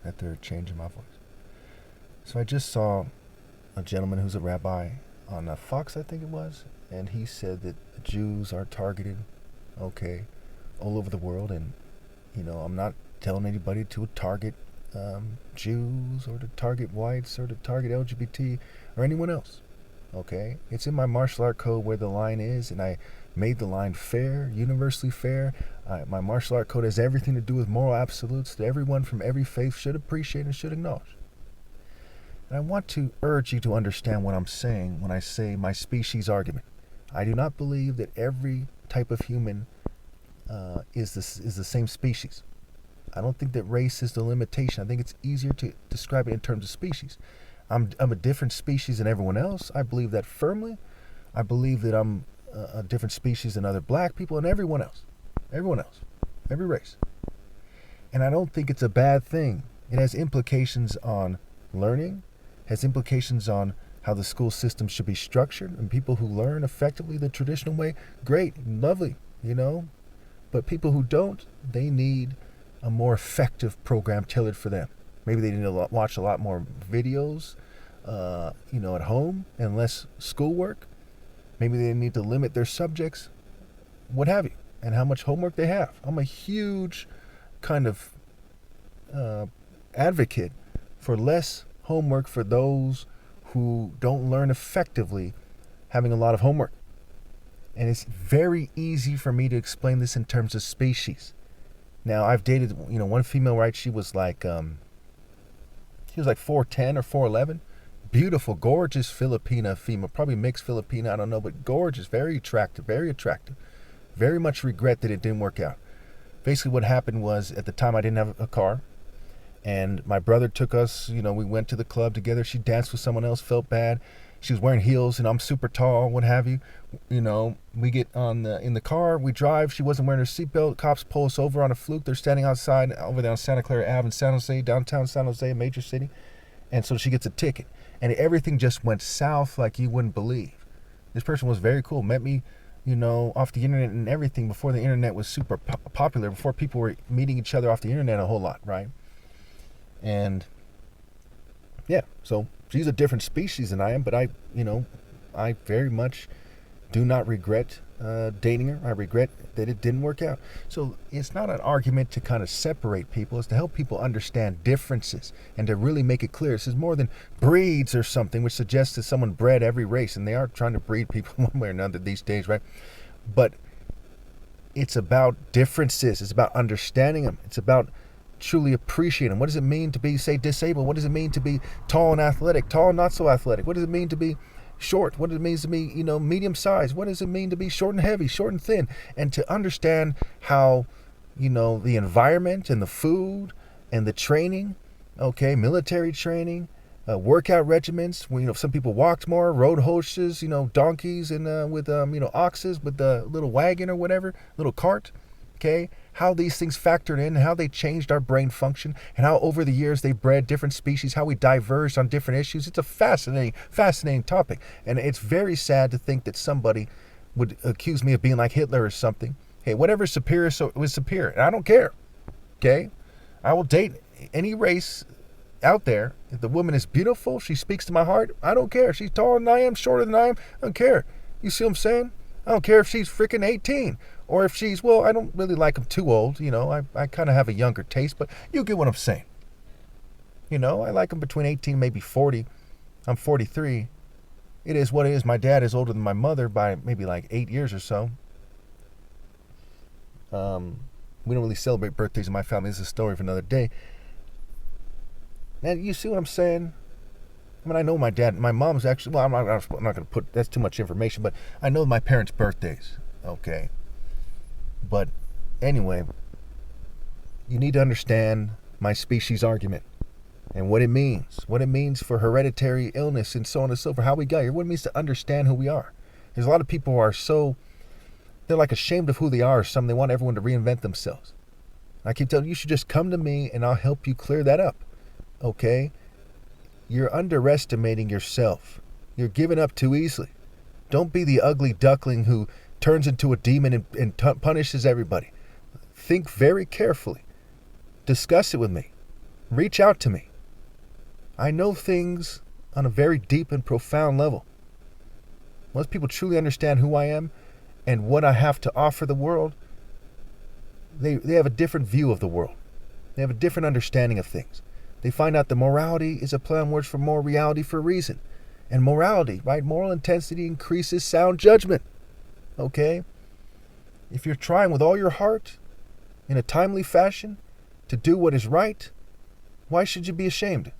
that they're changing my voice. So I just saw a gentleman who's a rabbi on Fox, I think it was, and he said that Jews are targeted, okay, all over the world, and I'm not telling anybody to target Jews or to target whites or to target LGBT or anyone else. Okay, it's in my martial art code where the line is, and I made the line fair, universally fair. My martial art code has everything to do with moral absolutes that everyone from every faith should appreciate and should acknowledge. And I want to urge you to understand what I'm saying when I say my species argument. I do not believe that every type of human is the same species. I don't think that race is the limitation. I think it's easier to describe it in terms of species. I'm a different species than everyone else. I believe that firmly. I believe that I'm a different species than other black people and everyone else. Everyone else. Every race. And I don't think it's a bad thing. It has implications on learning, has implications on how the school system should be structured, and people who learn effectively the traditional way, great, lovely, But people who don't, they need a more effective program tailored for them. Maybe they need to watch a lot more videos, at home and less schoolwork. Maybe they need to limit their subjects, what have you, and how much homework they have. I'm a huge kind of advocate for less homework for those who don't learn effectively having a lot of homework. And it's very easy for me to explain this in terms of species. Now, I've dated, one female, right? She was like 4'10" or 4'11". Beautiful, gorgeous Filipina female, probably mixed Filipina, I don't know, but gorgeous, very attractive, very attractive. Very much regret that it didn't work out. Basically what happened was, at the time I didn't have a car, and my brother took us, we went to the club together. She danced with someone else, felt bad. She was wearing heels, and I'm super tall, what have you. We get in the car, we drive. She wasn't wearing her seatbelt. Cops pull us over on a fluke. They're standing outside over there on Santa Clara Ave in San Jose, downtown San Jose, a major city. And so she gets a ticket. And everything just went south like you wouldn't believe. This person was very cool. Met me, off the internet and everything before the internet was super popular, before people were meeting each other off the internet a whole lot, right? And yeah, so she's a different species than I am, but I very much do not regret dating her. I regret that it didn't work out. So it's not an argument to kind of separate people. It's to help people understand differences and to really make it clear. This is more than breeds or something, which suggests that someone bred every race, and they are trying to breed people one way or another these days, right? But it's about differences. It's about understanding them. It's about truly appreciating them. What does it mean to be, say, disabled? What does it mean to be tall and athletic, tall and not so athletic? What does it mean to be short? What it means to be, medium size? What does it mean to be short and heavy, short and thin? And to understand how, the environment and the food and the training, military training, workout regimens, where, some people walked more, rode horses, donkeys and with, oxes with the little wagon or whatever, little cart, how these things factored in, how they changed our brain function, and how over the years they bred different species, how we diverged on different issues. It's a fascinating topic. And it's very sad to think that somebody would accuse me of being like Hitler or something. Hey, whatever's superior was superior. And I don't care. I will date any race out there. If the woman is beautiful, she speaks to my heart, I don't care. She's taller than I am, shorter than I am, I don't care. You see what I'm saying? I don't care if she's freaking 18 or if she's, I don't really like them too old. I kind of have a younger taste, but you get what I'm saying. I like them between 18 and maybe 40. I'm 43. It is what it is. My dad is older than my mother by maybe like 8 years or so. We don't really celebrate birthdays in my family. This is a story for another day. And you see what I'm saying? I mean, I know my mom's actually, I'm not going to put, that's too much information, but I know my parents' birthdays, But anyway, you need to understand my species argument and what it means for hereditary illness and so on and so forth, how we got here, what it means to understand who we are. There's a lot of people who are they're like ashamed of who they are or something. They want everyone to reinvent themselves. I keep telling you, you should just come to me and I'll help you clear that up, You're underestimating yourself. You're giving up too easily. Don't be the ugly duckling who turns into a demon and punishes everybody. Think very carefully. Discuss it with me. Reach out to me. I know things on a very deep and profound level. Once people truly understand who I am and what I have to offer the world, they have a different view of the world. They have a different understanding of things. They find out that morality is a play on words for more reality for a reason. And morality, right? Moral intensity increases sound judgment. Okay? If you're trying with all your heart, in a timely fashion, to do what is right, why should you be ashamed?